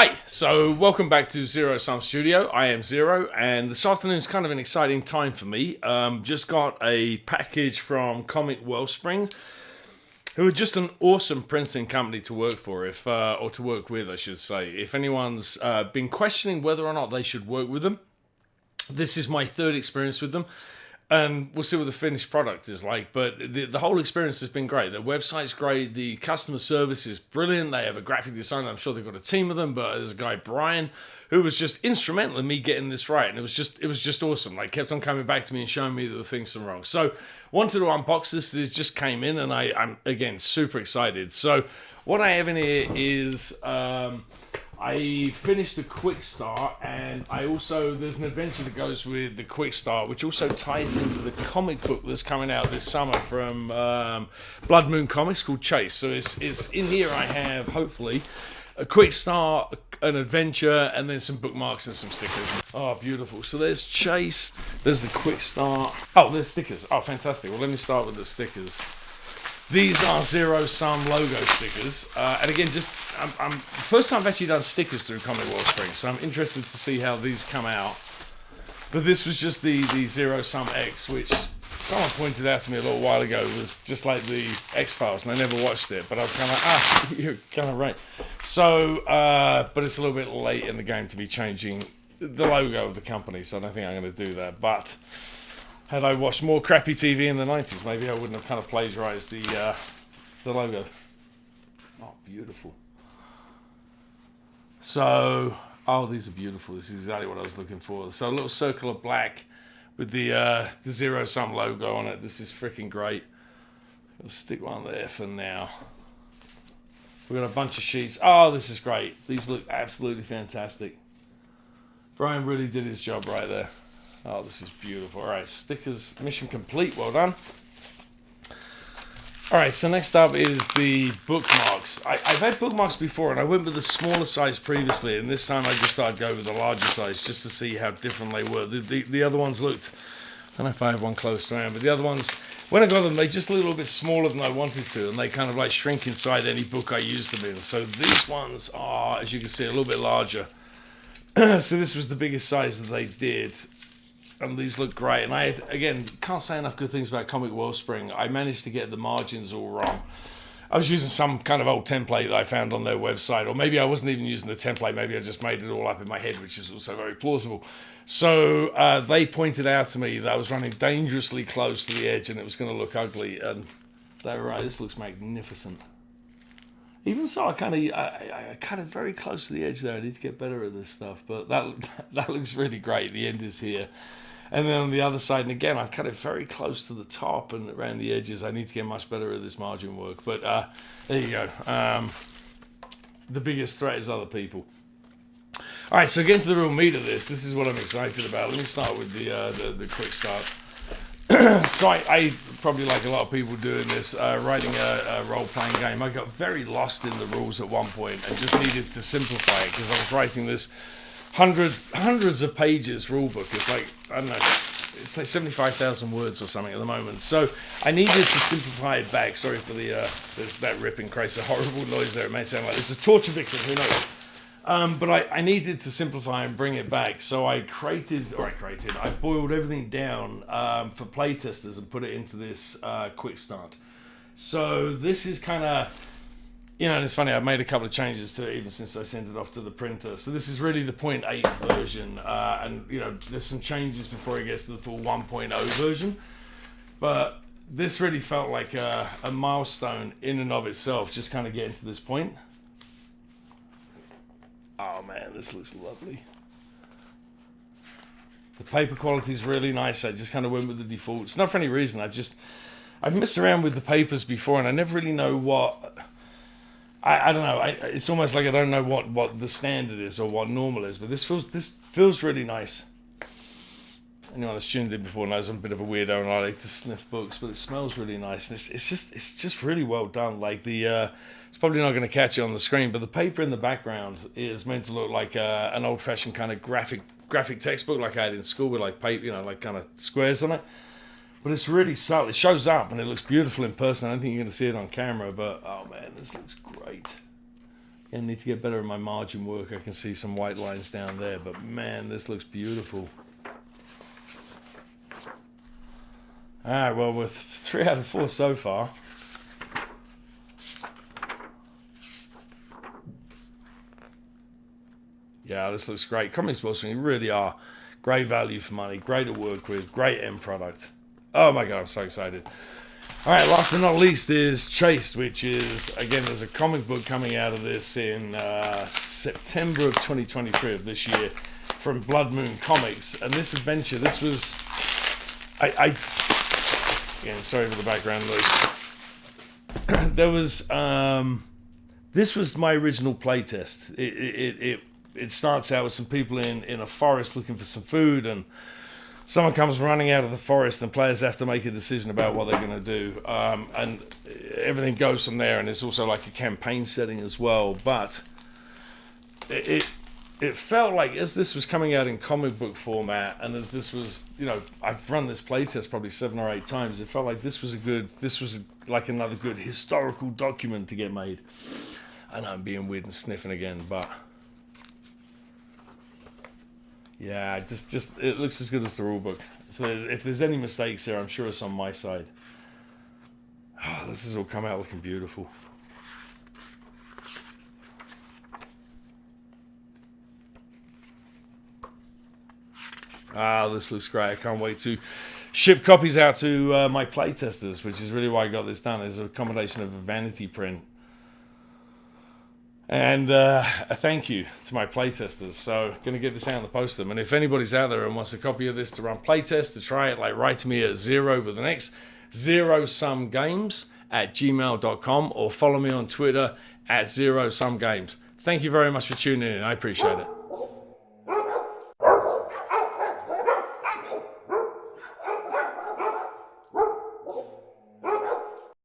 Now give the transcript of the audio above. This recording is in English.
Hi, so welcome back to Zero Sum Studio. I am Zero, and this afternoon is kind of an exciting time for me. Just got a package from Comic Wellsprings, who are just an awesome printing company to work for, or to work with, I should say. If anyone's been questioning whether or not they should work with them, this is my third experience with them. And we'll see what the finished product is like. But the whole experience has been great. Their website's great. The customer service is brilliant. They have a graphic designer. I'm sure they've got a team of them. But there's a guy, Brian, who was just instrumental in me getting this right. And it was just awesome. Like, kept on coming back to me and showing me that the things were wrong. So wanted to unbox this. This just came in. And I'm, again, super excited. So what I have in here is... I finished the Quick Start, and there's an adventure that goes with the Quick Start, which also ties into the comic book that's coming out this summer from Blood Moon Comics called Chase. So it's in here. I have, hopefully, a Quick Start, an adventure, and then some bookmarks and some stickers. Oh, beautiful. So there's Chased, there's the Quick Start. Oh, there's stickers. Oh, fantastic. Well, let me start with the stickers. These are Zero Sum logo stickers, and again, I'm first time I've actually done stickers through Comic Wellsprings, so I'm interested to see how these come out. But this was just the Zero Sum X, which someone pointed out to me a little while ago was just like the X-Files, and I never watched it, but I was kind of like, you're kind of right. So, but it's a little bit late in the game to be changing the logo of the company, so I don't think I'm going to do that. But had I watched more crappy TV in the 90s, maybe I wouldn't have kind of plagiarized the logo. Oh, beautiful. So, oh, these are beautiful. This is exactly what I was looking for. So a little circle of black with the Zero Sum logo on it. This is freaking great. I'll stick one there for now. We've got a bunch of sheets. Oh, this is great. These look absolutely fantastic. Brian really did his job right there. Oh, this is beautiful. All right, stickers, mission complete. Well done. All right, so next up is the bookmarks. I've had bookmarks before, and I went with the smaller size previously, and this time I just thought I'd go with the larger size just to see how different they were. The other ones looked, I don't know if I have one close to hand, but the other ones, when I got them, they just looked a little bit smaller than I wanted to, and they kind of like shrink inside any book I used them in. So these ones are, as you can see, a little bit larger. So this was the biggest size that they did. And these look great. And I, again, can't say enough good things about Comic Wellspring. I managed to get the margins all wrong. I was using some kind of old template that I found on their website, or maybe I wasn't even using the template. Maybe I just made it all up in my head, which is also very plausible. So they pointed out to me that I was running dangerously close to the edge and it was going to look ugly. And they were right. This looks magnificent. Even so, I cut it very close to the edge there. I need to get better at this stuff, but that looks really great. The end is here. And then on the other side, and again, I've cut it very close to the top and around the edges. I need to get much better at this margin work. But there you go. The biggest threat is other people. All right, so getting to the real meat of this. This is what I'm excited about. Let me start with the quick start. So I probably, like a lot of people doing this, writing a role-playing game. I got very lost in the rules at one point and just needed to simplify it because I was writing this hundreds of pages rule book. It's like, I don't know, it's like 75,000 words or something at the moment. So I needed to simplify it back. Sorry for there's that ripping crazy horrible noise there. It may sound like it's a torture victim, who knows? But I needed to simplify and bring it back. So I boiled everything down for playtesters and put it into this quick start. So this is kind of, and it's funny, I've made a couple of changes to it even since I sent it off to the printer. So this is really the 0.8 version. And, there's some changes before it gets to the full 1.0 version. But this really felt like a milestone in and of itself, just kind of getting to this point. Oh man, this looks lovely. The paper quality is really nice. I just kind of went with the defaults. Not for any reason. I've messed around with the papers before, and I never really know what. I don't know. It's almost like I don't know what the standard is or what normal is. But this feels really nice. Anyone that's tuned in before knows I'm a bit of a weirdo and I like to sniff books, but it smells really nice. And it's just really well done. Like it's probably not going to catch it on the screen, but the paper in the background is meant to look like an old-fashioned kind of graphic textbook like I had in school with like paper, like kind of squares on it. But it's really subtle. It shows up and it looks beautiful in person. I don't think you're going to see it on camera, but oh man, this looks great. I need to get better at my margin work. I can see some white lines down there, but man, this looks beautiful. All right, well, with 3 out of 4 so far. Yeah, this looks great. Comics books really are great value for money, great to work with, great end product. Oh my God, I'm so excited. All right, last but not least is Chased, which is, again, there's a comic book coming out of this in September of 2023 of this year from Blood Moon Comics. And this adventure, this was, again, sorry for the background noise. There was, this was my original playtest. It starts out with some people in a forest looking for some food, and someone comes running out of the forest, and players have to make a decision about what they're going to do. And everything goes from there, and it's also like a campaign setting as well. But it felt like, as this was coming out in comic book format, and as this was, you know, I've run this playtest probably 7 or 8 times, it felt like this was like another good historical document to get made. I know I'm being weird and sniffing again, but yeah, just it looks as good as the rulebook. If there's any mistakes here, I'm sure it's on my side. Oh, this has all come out looking beautiful. Ah, this looks great. I can't wait to ship copies out to my playtesters, which is really why I got this done. It's a combination of a vanity print and a thank you to my playtesters. So going to get this out in the post them. And if anybody's out there and wants a copy of this to run playtest, to try it, like, write to me at 0 with the next 0sumgames@gmail.com, or follow me on Twitter at 0sumgames. Thank you very much for tuning in. I appreciate it.